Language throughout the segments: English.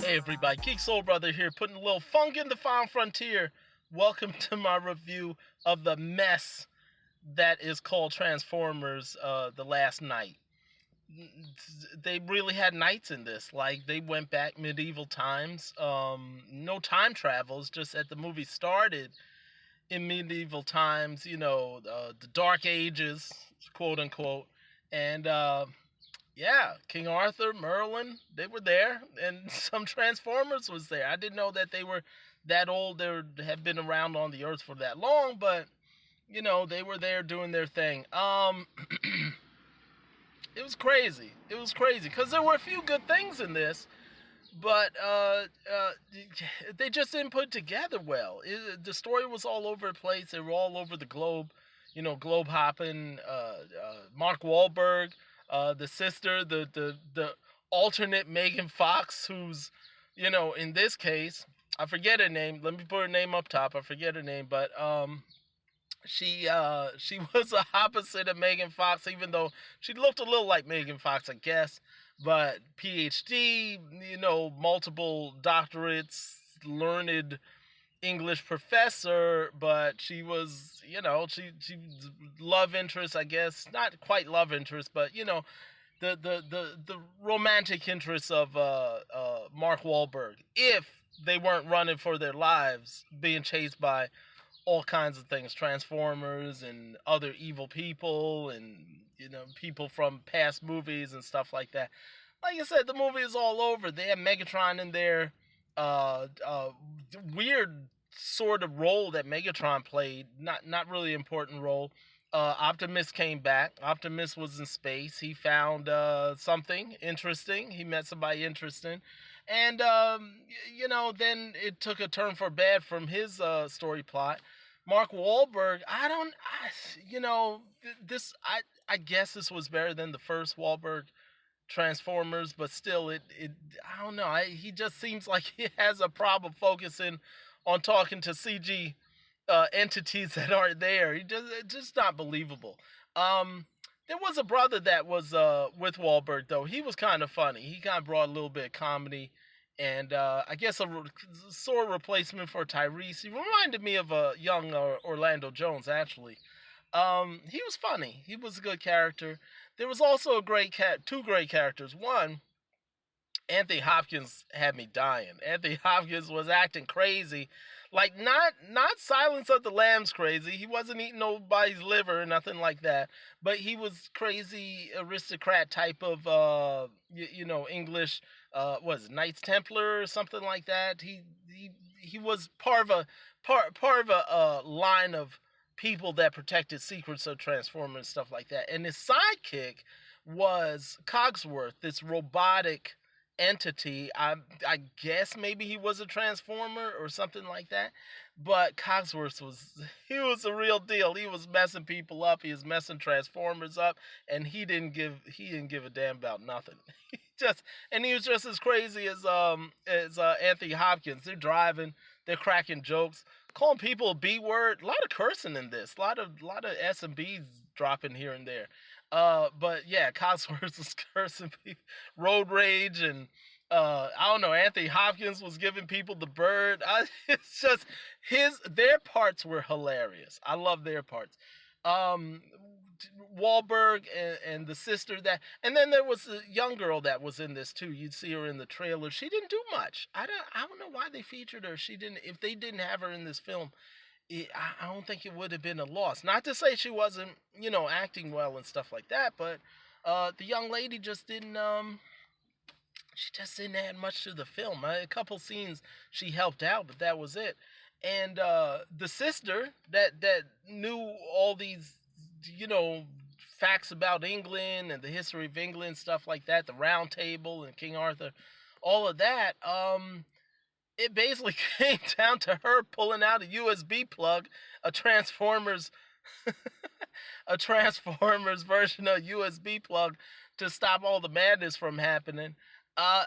Hey everybody, Geek Soul Brother here, putting a little funk in the Final Frontier. Welcome to my review of the mess that is called Transformers The Last Night. They really had nights in this. Like, they went back medieval times. No time travels, just that the movie started in medieval times, the Dark Ages, quote unquote. And yeah, King Arthur, Merlin, they were there, and some Transformers was there. I didn't know that they were that old. They had been around on the Earth for that long, but they were there doing their thing. It was crazy. It was crazy because there were a few good things in this, but they just didn't put it together well. The story was all over the place. They were all over the globe, globe hopping. Mark Wahlberg, the sister, the alternate Megan Fox, who's, in this case, I forget her name. Let me put her name up top. I forget her name, but she was the opposite of Megan Fox, even though she looked a little like Megan Fox, I guess. But PhD, multiple doctorates, learned English professor, but she was, she love interest, I guess, not quite love interest, but the romantic interest of Mark Wahlberg, if they weren't running for their lives, being chased by all kinds of things, Transformers and other evil people, and people from past movies and stuff like that. Like I said, the movie is all over. They have Megatron in there. Weird sort of role that Megatron played. Not really important role. Optimus came back. Optimus was in space. He found something interesting. He met somebody interesting. And, then it took a turn for bad from his story plot. Mark Wahlberg, I guess this was better than the first Wahlberg Transformers, but still, I don't know. He just seems like he has a problem focusing on talking to CG entities that aren't there. It's just not believable. There was a brother that was with Wahlberg though. He was kind of funny. He kind of brought a little bit of comedy, and I guess sort of replacement for Tyrese. He reminded me of a young Orlando Jones actually. He was funny. He was a good character. There was also two great characters. One, Anthony Hopkins had me dying. Anthony Hopkins was acting crazy, like not Silence of the Lambs crazy. He wasn't eating nobody's liver or nothing like that, but he was crazy aristocrat type of English was it, Knights Templar or something like that. He was part of a line of people that protected secrets of Transformers and stuff like that. And his sidekick was Cogsworth, this robotic entity. I guess maybe he was a transformer or something like that. But Cogsworth he was a real deal. He was messing people up. He was messing Transformers up, and he didn't give a damn about nothing. He was just as crazy as Anthony Hopkins. They're driving, they're cracking jokes, calling people a B word. A lot of cursing in this. A lot of S and B's dropping here and there. But yeah, Cogsworth was cursing people, road rage, and I don't know. Anthony Hopkins was giving people the bird. It's just their parts were hilarious. I love their parts. Um, Wahlberg and the sister and then there was a young girl that was in this too. You'd see her in the trailer. She didn't do much. I don't know why they featured her. She didn't. If they didn't have her in this film, I don't think it would have been a loss. Not to say she wasn't, acting well and stuff like that, but the young lady just didn't. She just didn't add much to the film. A couple scenes she helped out, but that was it. And the sister that knew all these, facts about England and the history of England, stuff like that, the Round Table and King Arthur, all of that. It basically came down to her pulling out a USB plug, a Transformers, a Transformers version of USB plug to stop all the madness from happening. I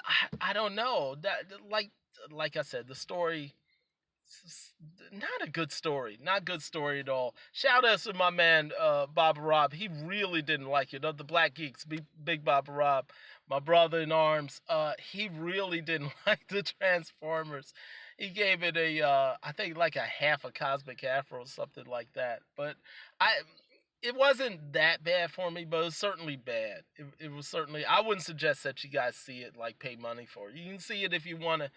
don't know that like I said, the story not a good story. Not good story at all. Shout out to my man Bob Rob. He really didn't like it. Of the Black Geeks, Big Bob Rob, my brother in arms. He really didn't like the Transformers. He gave it a I think like a half a Cosmic Afro, something like that. But I it wasn't that bad for me, but it was certainly bad. It was certainly. I wouldn't suggest that you guys see it, like pay money for it. You can see it if you want to.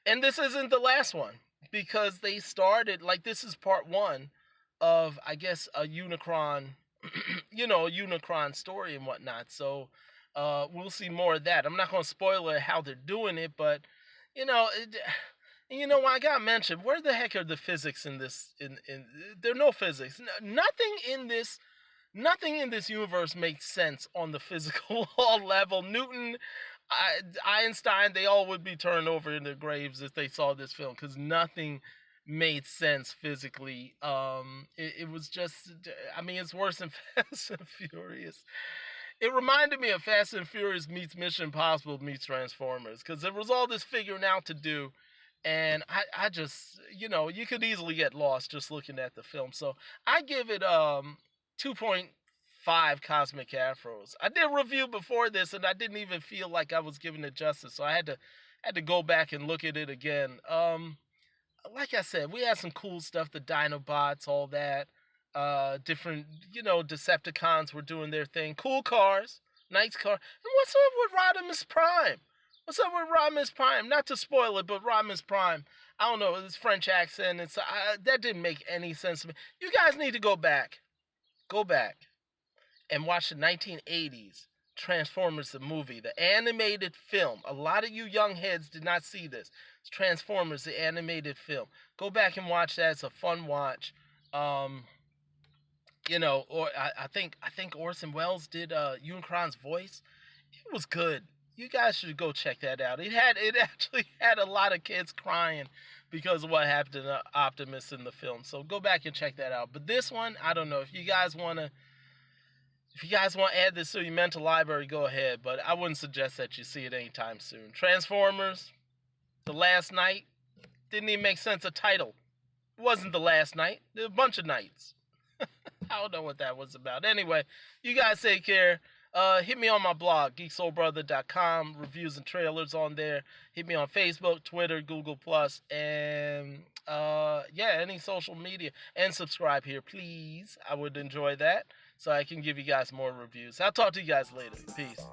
And this isn't the last one because they started like this is part one of I guess a Unicron, a Unicron story and whatnot. So we'll see more of that. I'm not going to spoil it how they're doing it, but you know. I got mentioned. Where the heck are the physics in this? In there are no physics. Nothing in this universe makes sense on the physical law level. Newton, Einstein, they all would be turned over in their graves if they saw this film because nothing made sense physically. It was just, I mean, it's worse than Fast and Furious. It reminded me of Fast and Furious meets Mission Impossible meets Transformers because there was all this figuring out to do. And I just, you could easily get lost just looking at the film. So I give it 2.5 Cosmic Afros. I did a review before this, and I didn't even feel like I was giving it justice, so I had to go back and look at it again. Like I said, we had some cool stuff, the Dinobots, all that. Different, Decepticons were doing their thing. Cool cars, nice car. And what's up with Rodimus Prime? What's up with Rodimus Prime? Not to spoil it, but Rodimus Prime. I don't know, his French accent. That didn't make any sense to me. You guys need to go back and watch the 1980s Transformers the movie, the animated film. A lot of you young heads did not see this. It's Transformers the animated film. Go back and watch that. It's a fun watch. Or I think Orson Welles did Unicron's voice. It was good. You guys should go check that out. It actually had a lot of kids crying because of what happened to Optimus in the film. So go back and check that out. But this one, I don't know if you guys want to add this to your mental library, go ahead. But I wouldn't suggest that you see it anytime soon. Transformers, The Last Night, didn't even make sense. A title. It wasn't The Last Night. There were a bunch of nights. I don't know what that was about. Anyway, you guys take care. Hit me on my blog, geeksoulbrother.com, reviews and trailers on there. Hit me on Facebook, Twitter, Google+, and any social media. And subscribe here, please. I would enjoy that so I can give you guys more reviews. I'll talk to you guys later. Peace.